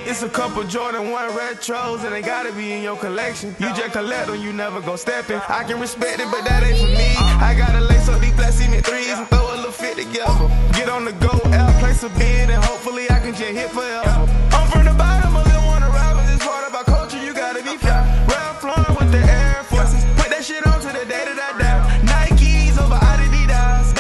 It's a couple Jordan 1 retros and they gotta be in your collection. You just collect them, you never go stepping. I can respect it, but that ain't for me. I gotta lace up these black cement threes and throw a little fit together. Get on the go, out, place a bid, and hopefully I can just hit forever. I'm from the bottom, I don't wanna rap, but this part about culture, you gotta be fair. Ralph Lauren with the Air Forces, put that shit on to the day that I die. Nikes over Adidas,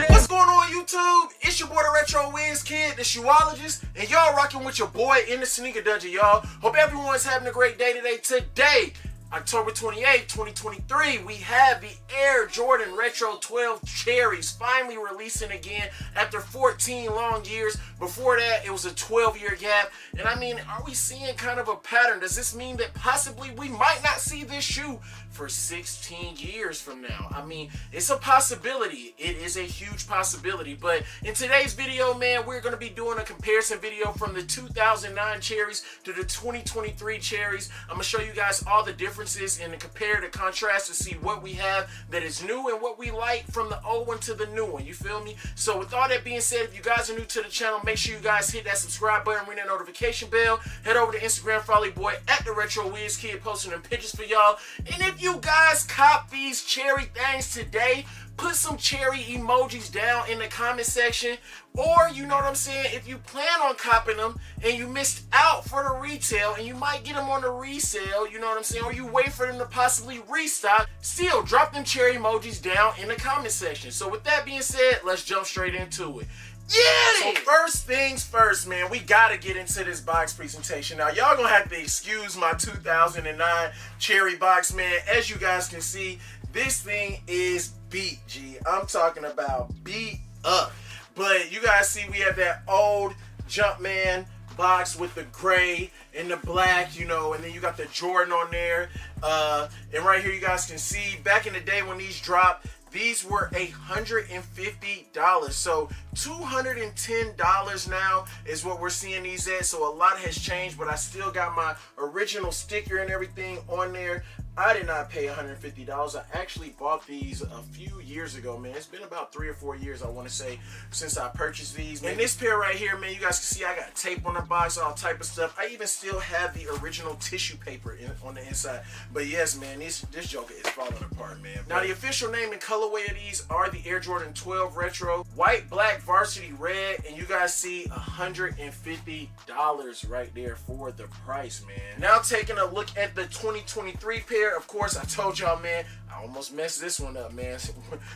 What's going on YouTube? It's your boy DaRetroWizKid, the shoeologist, and y'all rocking with your boy in the sneaker dungeon, y'all. Hope everyone's having a great day today. Today, October 28th, 2023, we have the Air Jordan Retro 12 Cherries finally releasing again after 14 long years. Before that, it was a 12-year gap. And I mean, are we seeing kind of a pattern? Does this mean that possibly we might not see this shoe for 16 years from now? I mean, it's a possibility. It is a huge possibility. But in today's video, man, we're going to be doing a comparison video from the 2009 Cherries to the 2023 Cherries. I'm going to show you guys all the differences and compare the contrast to see what we have that is new and what we like from the old one to the new one. You feel me? So with all that being said, if you guys are new to the channel, make sure you guys hit that subscribe button, ring that notification bell. Head over to Instagram, follow your boy at DaRetroWizKid, posting them pictures for y'all. And if you guys cop these cherry things today, put some cherry emojis down in the comment section. Or, you know what I'm saying, if you plan on copping them and you missed out for the retail and you might get them on the resale, you know what I'm saying, or you wait for them to possibly restock, still drop them cherry emojis down in the comment section. So with that being said, let's jump straight into it. Yeah! So first things first, man, we gotta get into this box presentation. Now, y'all gonna have to excuse my 2009 cherry box, man. As you guys can see, this thing is beat, G. I'm talking about beat up. But you guys see we have that old Jumpman box with the gray and the black, you know, and then you got the Jordan on there. And right here you guys can see back in the day when these dropped, these were $150. So $210 now is what we're seeing these at. So a lot has changed, but I still got my original sticker and everything on there. I did not pay $150. I actually bought these a few years ago, man. It's been about 3 or 4 years, I want to say, since I purchased these. And this pair right here, man, you guys can see I got tape on the box, all type of stuff. I even still have the original tissue paper on the inside. But yes, man, this joker is falling apart, man. Now, the official name and colorway of these are the Air Jordan 12 Retro, white, black, varsity red, and you guys see $150 right there for the price, man. Now, taking a look at the 2023 pair, of course, I told y'all, man, I almost messed this one up, man.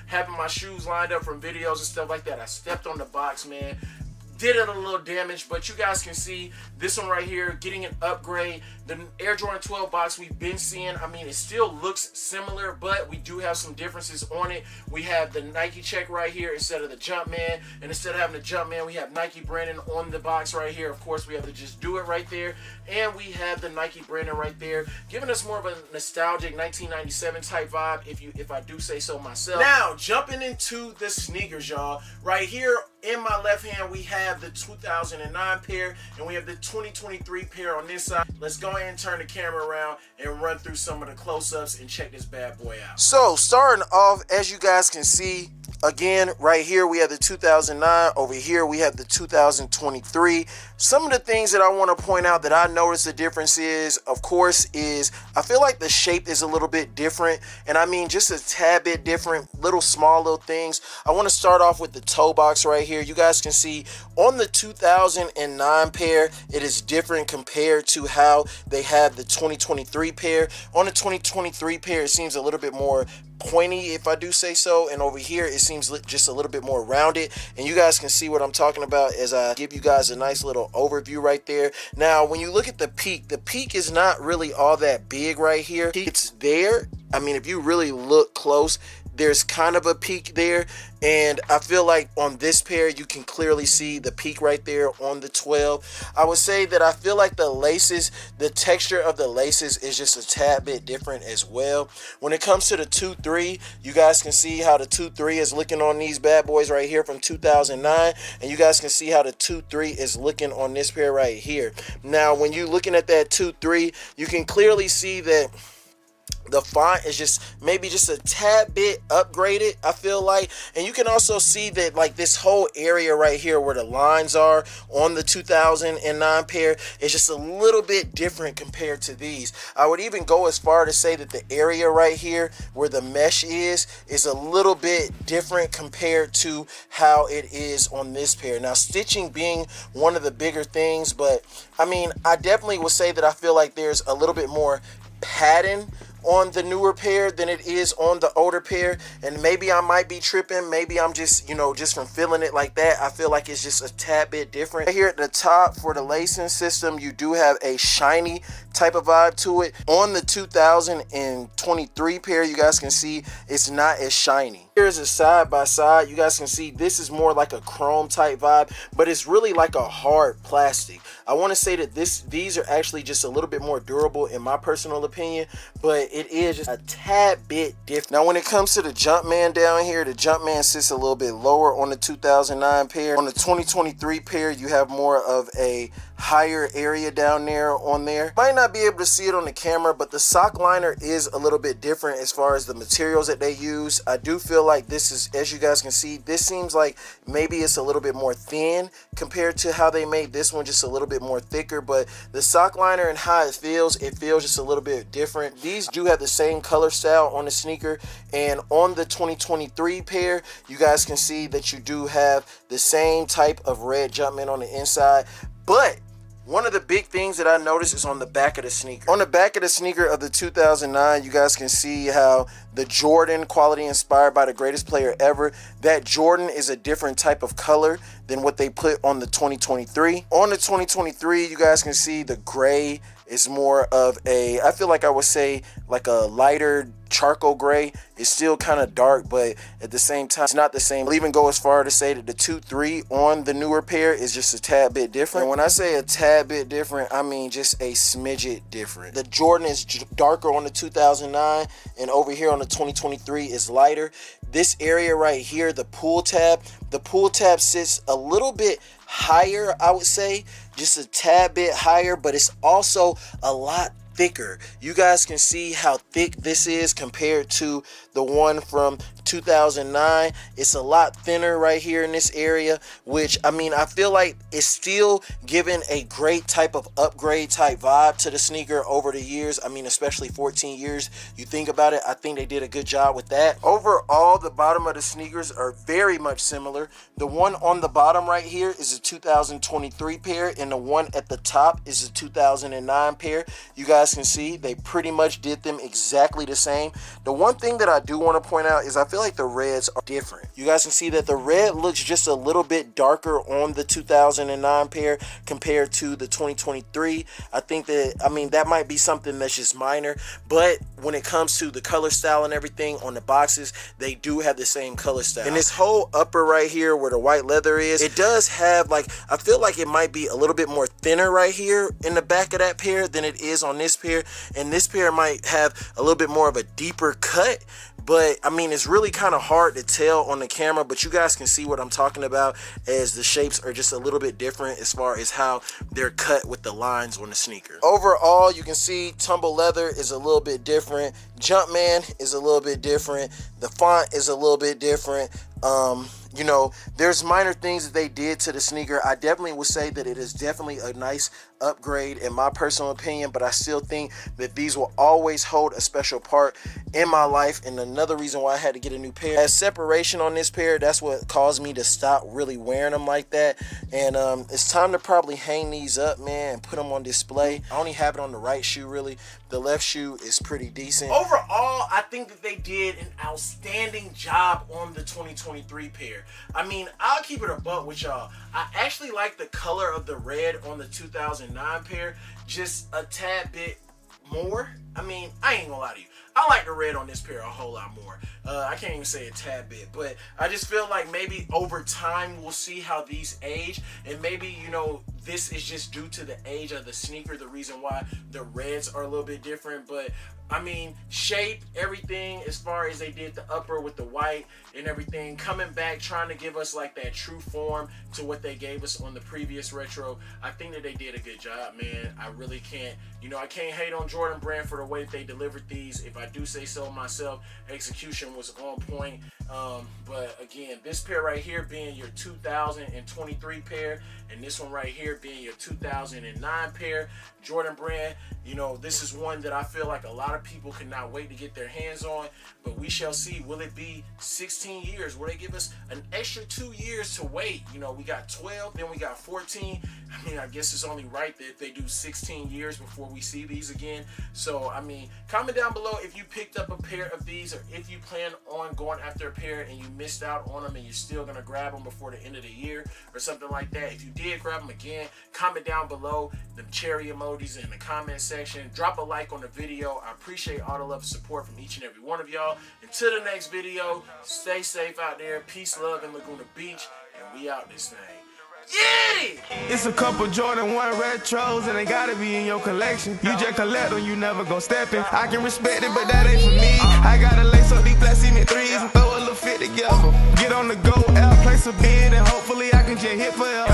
Having my shoes lined up from videos and stuff like that, I stepped on the box, man. Did it a little damage, but you guys can see this one right here getting an upgrade. The Air Jordan 12 box we've been seeing, I mean, it still looks similar, but we do have some differences on it. We have the Nike check right here instead of the Jumpman, and instead of having the Jumpman, we have Nike branding on the box right here. Of course, we have the Just Do It right there, and we have the Nike branding right there, giving us more of a nostalgic 1997 type vibe, if I do say so myself. Now, jumping into the sneakers, y'all. Right here in my left hand, we have the 2009 pair, and we have the 2023 pair on this side. Let's go ahead and turn the camera around and run through some of the close-ups and check this bad boy out. So, starting off, as you guys can see, again, right here we have the 2009. Over here we have the 2023. Some of the things that I want to point out that I noticed the difference is, of course, is I feel like the shape is a little bit different. And I mean, just a tad bit different, small little things. I want to start off with the toe box right here. You guys can see on the 2009 pair, it is different compared to how they have the 2023 pair. On the 2023 pair, it seems a little bit more pointy, if I do say so, and over here it seems just a little bit more rounded. And you guys can see what I'm talking about as I give you guys a nice little overview right there. Now, when you look at the peak is not really all that big right here. It's there. I mean, if you really look close, there's kind of a peak there, and I feel like on this pair you can clearly see the peak right there on the 12. I would say that I feel like the laces, the texture of the laces is just a tad bit different as well. When it comes to the 2-3, you guys can see how the 2-3 is looking on these bad boys right here from 2009, and you guys can see how the 2-3 is looking on this pair right here. Now, when you're looking at that 2-3, you can clearly see that The font is just maybe just a tad bit upgraded, I feel like. And you can also see that like this whole area right here where the lines are on the 2009 pair is just a little bit different compared to these. I would even go as far to say that the area right here where the mesh is a little bit different compared to how it is on this pair. Now, stitching being one of the bigger things, but I mean, I definitely would say that I feel like there's a little bit more padding on the newer pair than it is on the older pair. And maybe I might be tripping, maybe I'm just, you know, just from feeling it like that, I feel like it's just a tad bit different. Right here at the top for the lacing system, you do have a shiny type of vibe to it. On the 2023 pair, you guys can see it's not as shiny. Here's a side by side, you guys can see this is more like a chrome type vibe, but it's really like a hard plastic. I want to say that these are actually just a little bit more durable in my personal opinion, but it is just a tad bit different. Now, when it comes to the Jumpman down here, the Jumpman sits a little bit lower on the 2009 pair. On the 2023 pair, you have more of a higher area down there on there. Might not be able to see it on the camera, but the sock liner is a little bit different as far as the materials that they use. I do feel like this is, as you guys can see, this seems like maybe it's a little bit more thin compared to how they made this one, just a little bit more thicker. But the sock liner and how it feels just a little bit different. These do have the same color style on the sneaker, and on the 2023 pair, you guys can see that you do have the same type of red Jumpman on the inside. But one of the big things that I noticed is on the back of the sneaker. On the back of the sneaker of the 2009, you guys can see how the Jordan, quality inspired by the greatest player ever, that Jordan is a different type of color than what they put on the 2023. On the 2023, you guys can see the gray is more of a, I feel like I would say like a lighter charcoal gray. It's still kind of dark, but at the same time, it's not the same. I'll even go as far to say that the 2-3 on the newer pair is just a tad bit different. And when I say a tad bit different, I mean just a smidget different. The Jordan is darker on the 2009, and over here on the 2023 is lighter. This area right here, the pull tab sits a little bit higher, I would say, just a tad bit higher, but it's also a lot thicker. You guys can see how thick this is compared to the one from 2009. It's a lot thinner right here in this area, which I mean, I feel like it's still giving a great type of upgrade type vibe to the sneaker over the years. I mean, especially 14 years. You think about it, I think they did a good job with that. Overall, the bottom of the sneakers are very much similar. The one on the bottom right here is a 2023 pair, and the one at the top is a 2009 pair. You guys can see they pretty much did them exactly the same. The one thing that I do want to point out is I feel like the reds are different. You guys can see that the red looks just a little bit darker on the 2009 pair compared to the 2023. I think that, I mean, that might be something that's just minor, but when it comes to the color style and everything on the boxes, they do have the same color style. And this whole upper right here where the white leather is, it does have like, I feel like it might be a little bit more thinner right here in the back of that pair than it is on this pair, and this pair might have a little bit more of a deeper cut. But I mean, it's really kind of hard to tell on the camera, but you guys can see what I'm talking about, as the shapes are just a little bit different as far as how they're cut with the lines on the sneaker. Overall, you can see tumble leather is a little bit different. Jumpman is a little bit different. The font is a little bit different. You know, there's minor things that they did to the sneaker. I definitely would say that it is definitely a nice upgrade in my personal opinion, but I still think that these will always hold a special part in my life, and another reason why I had to get a new pair. As separation on this pair, that's what caused me to stop really wearing them like that, and it's time to probably hang these up, man, and put them on display. I only have it on the right shoe really. The left shoe is pretty decent. Overall, I think that they did an outstanding job on the 2023 pair. I mean, I'll keep it a buck with y'all. I actually like the color of the red on the 2009 pair just a tad bit more. I mean, I ain't gonna lie to you, I like the red on this pair a whole lot more. I can't even say a tad bit, but I just feel like maybe over time we'll see how these age, and maybe, you know, this is just due to the age of the sneaker, the reason why the reds are a little bit different. But I mean, shape, everything, as far as they did the upper with the white and everything, coming back, trying to give us like that true form to what they gave us on the previous retro. I think that they did a good job, man. I really can't, you know, I can't hate on Jordan Brand for the way that they delivered these. If I do say so myself, execution was on point. But again, this pair right here being your 2023 pair, and this one right here being your 2009 pair, Jordan Brand, you know, this is one that I feel like a lot of people cannot wait to get their hands on, but we shall see. Will it be 16 years? Will they give us an extra 2 years to wait? You know, we got 12, then we got 14. I mean, I guess it's only right that if they do 16 years before we see these again. So, I mean, comment down below if you picked up a pair of these, or if you plan on going after a pair and you missed out on them and you're still going to grab them before the end of the year or something like that. If you did grab them, again, comment down below the cherry emojis in the comment section. Drop a like on the video. I appreciate all the love and support from each and every one of y'all. Until the next video, stay safe out there. Peace, love, and Laguna Beach. And we out this thing. Yeah! It's a couple Jordan 1 retros and they gotta be in your collection. You just collect them, you never gon' step in. I can respect it, but that ain't for me. I gotta lace up these black cement threes and throw a little fit together. Get on the go, out, place a bid, and hopefully I can just hit forever.